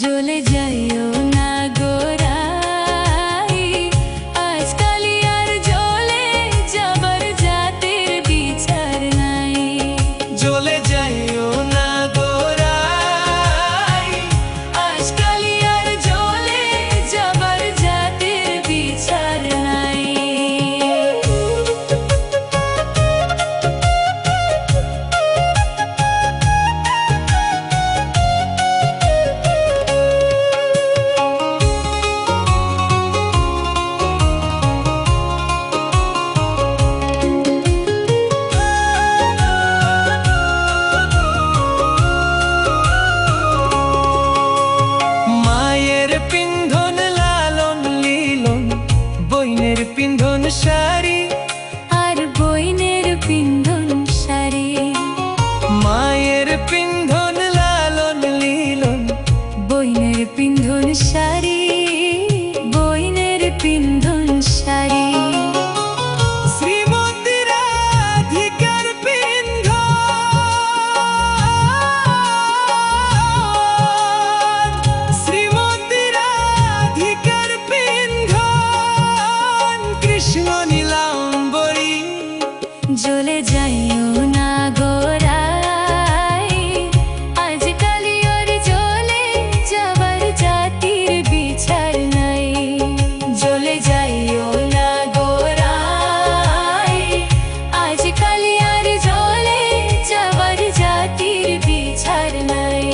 জ্বলে যাইও না গোরাই, আজকাল আর জ্বলে যাবার জাতের বিচার নাই। জ্বলে যাইও না গোরাই, আজকাল আর জ্বলে যাবার জাতের বিচার নাই। পিন্ধন লালন লীলন, বইনের পিন্ধন শাড়ি আর বইনের পিন্ধন শাড়ি। মায়ের পিন্ধন লালন লীলন, বইনের পিন্ধন শাড়ি, বইনের পিন্ধন শাড়ি। শ্রীমতীর রাধিকার পিন্ধন, শ্রীমতীর রাধিকার পিন্ধন, কৃষ্ণ নীলাম্বরী। জ্বলে যাইও না গোরাই, আজকাল আর জ্বলে যাবার জাতির বিচার নাই। জ্বলে যাইও না গোরাই, আজকাল আর জ্বলে যাবার জাতির বিচার নাই।